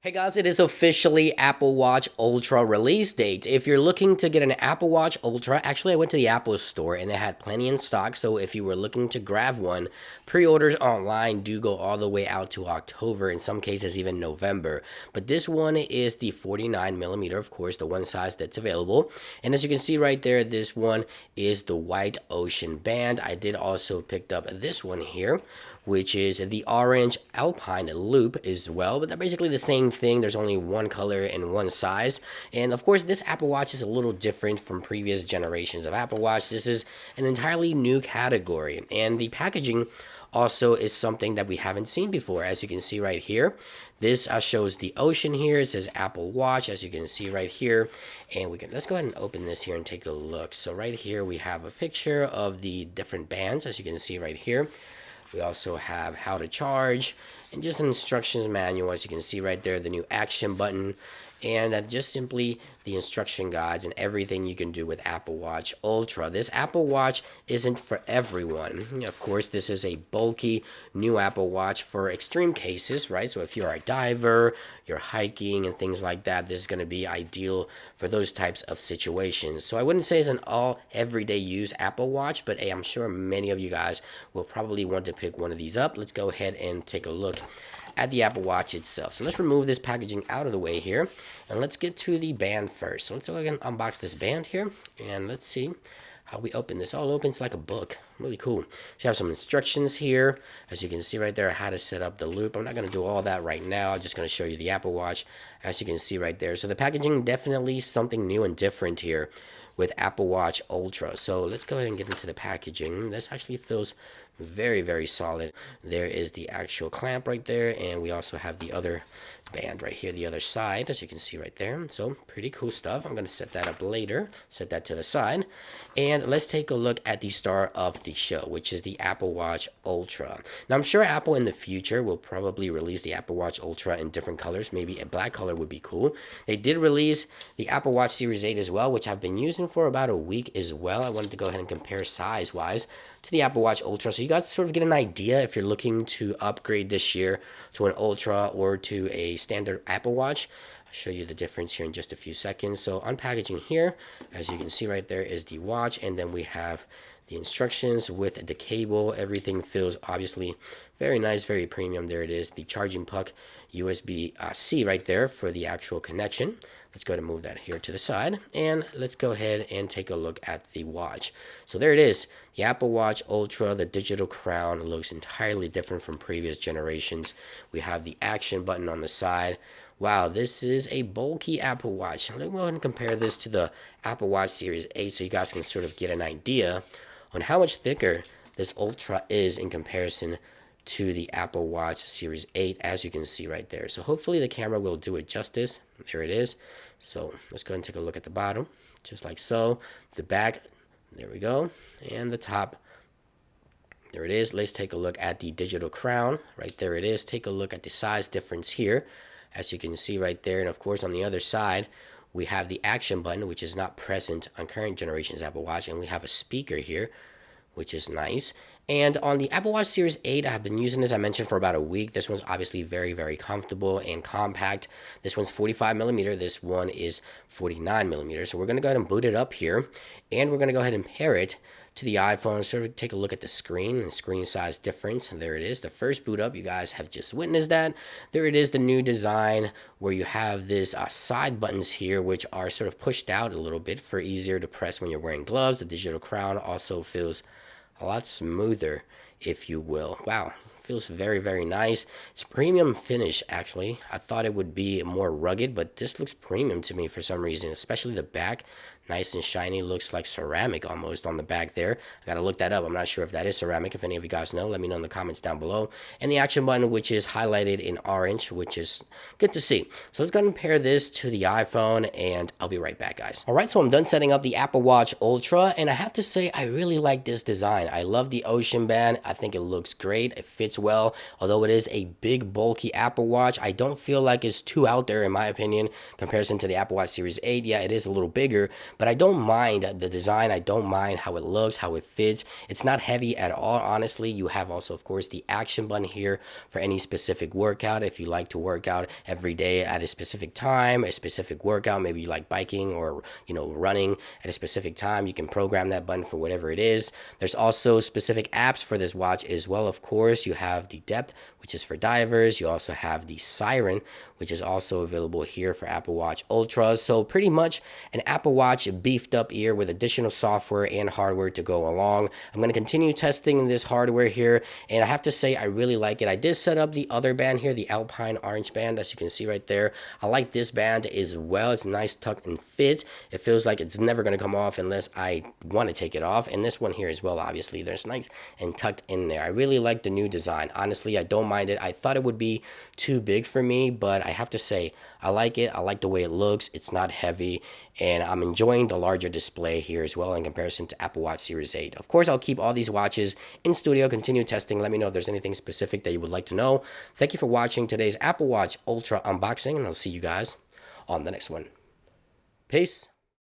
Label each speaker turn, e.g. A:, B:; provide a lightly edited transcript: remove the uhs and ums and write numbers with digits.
A: Hey guys, it is officially Apple Watch Ultra release date. If you're looking to get an Apple Watch Ultra, actually I went to the Apple store and they had plenty in stock, so if you were looking to grab one, pre-orders online do go all the way out to October, in some cases even November. But this one is the 49mm, of course, the one size that's available. And as you can see right there, this one is the white ocean band. I did also pick up this one here, which is the orange Alpine loop as well, but they're basically the same thing. There's only one color and one size. And of course, this Apple Watch is a little different from previous generations of Apple Watch. This is an entirely new category, and the packaging also is something that we haven't seen before. As you can see right here, this shows the ocean here. It says Apple Watch, as you can see right here. And let's go ahead and open this here and take a look. So right here we have a picture of the different bands, as you can see right here. We also have how to charge and just an instructions manual, as you can see right there, the new action button, and just simply the instruction guides and everything you can do with Apple Watch Ultra. This Apple Watch isn't for everyone. Of course, this is a bulky new Apple Watch for extreme cases, right? So if you're a diver, you're hiking and things like that, this is going to be ideal for those types of situations. So I wouldn't say it's an all everyday use Apple Watch, but hey, I'm sure many of you guys will probably want to pick one of these up. Let's go ahead and take a look at the Apple Watch itself. So let's remove this packaging out of the way here, and let's get to the band first. So let's go ahead and unbox this band here, and let's see how we open this. Oh, it opens like a book. Really cool. You have some instructions here, as you can see right there, how to set up the loop. I'm not going to do all that right now. I'm just going to show you the Apple Watch, as you can see right there. So the packaging, definitely something new and different here with Apple Watch Ultra. So let's go ahead and get into the packaging. This actually feels very, very solid. There is the actual clamp right there, and we also have the other band right here, the other side, as you can see right there. So pretty cool stuff. I'm going to set that up later, set that to the side, and let's take a look at the star of the show, which is the Apple Watch Ultra. Now I'm sure Apple in the future will probably release the Apple Watch Ultra in different colors. Maybe a black color would be cool. They did release the Apple Watch Series 8 as well, which I've been using for about a week as well. I wanted to go ahead and compare size wise to the Apple Watch Ultra, so you guys sort of get an idea if you're looking to upgrade this year to an Ultra or to a standard Apple Watch. I'll show you the difference here in just a few seconds. So unpackaging here, as you can see right there, is the watch, and then we have the instructions with the cable. Everything feels obviously very nice, very premium. There it is, the charging puck USB-C right there for the actual connection. Let's go ahead and move that here to the side, and let's go ahead and take a look at the watch. So there it is, the Apple Watch Ultra. The digital crown looks entirely different from previous generations. We have the action button on the side. Wow, this is a bulky Apple Watch. Let me go ahead and compare this to the Apple Watch Series 8 so you guys can sort of get an idea on how much thicker this Ultra is in comparison to the Apple Watch Series 8, as you can see right there. So hopefully the camera will do it justice. There it is. So let's go ahead and take a look at the bottom, just like so. The back, there we go. And the top, there it is. Let's take a look at the digital crown. Right there it is. Take a look at the size difference here, as you can see right there. And of course on the other side, we have the action button, which is not present on current generation's Apple Watch. And we have a speaker here, which is nice. And on the Apple Watch Series 8, I have been using this, I mentioned, for about a week. This one's obviously very, very comfortable and compact. This one's 45mm. This one is 49mm. So we're going to go ahead and boot it up here, and we're going to go ahead and pair it to the iPhone. Sort of take a look at the screen and screen size difference. And there it is, the first boot up. You guys have just witnessed that. There it is, the new design where you have this side buttons here, which are sort of pushed out a little bit for easier to press when you're wearing gloves. The digital crown also feels a lot smoother, if you will. Wow, feels very, very nice. It's premium finish, actually. I thought it would be more rugged, but this looks premium to me for some reason, especially the back. Nice and shiny, looks like ceramic almost on the back there. I gotta look that up. I'm not sure if that is ceramic. If any of you guys know, let me know in the comments down below. And the action button, which is highlighted in orange, which is good to see. So let's go ahead and pair this to the iPhone, and I'll be right back, guys. All right, so I'm done setting up the Apple Watch Ultra, and I have to say I really like this design. I love the ocean band. I think it looks great. It fits well. Although it is a big, bulky Apple Watch, I don't feel like it's too out there, in my opinion, in comparison to the Apple Watch Series 8. Yeah, it is a little bigger, but I don't mind the design. I don't mind how it looks, how it fits. It's not heavy at all, honestly. You have also, of course, the action button here for any specific workout. If you like to work out every day at a specific time, a specific workout, maybe you like biking or, running at a specific time, you can program that button for whatever it is. There's also specific apps for this watch as well. Of course, you have the depth, which is for divers. You also have the siren, which is also available here for Apple Watch Ultras. So pretty much an Apple Watch beefed up ear with additional software and hardware to go along. I'm going to continue testing this hardware here, and I have to say I really like it. I did set up the other band here, the Alpine orange band, as you can see right there. I like this band as well. It's nice tuck and fit. It feels like it's never going to come off unless I want to take it off. And this one here as well, obviously, there's nice and tucked in there. I really like the new design. Honestly, I don't mind it. I thought it would be too big for me, but I have to say I like it. I like the way it looks. It's not heavy, and I'm enjoying the larger display here as well in comparison to Apple Watch Series 8. Of course, I'll keep all these watches in studio, continue testing. Let me know if there's anything specific that you would like to know. Thank you for watching today's Apple Watch Ultra unboxing, and I'll see you guys on the next one. Peace.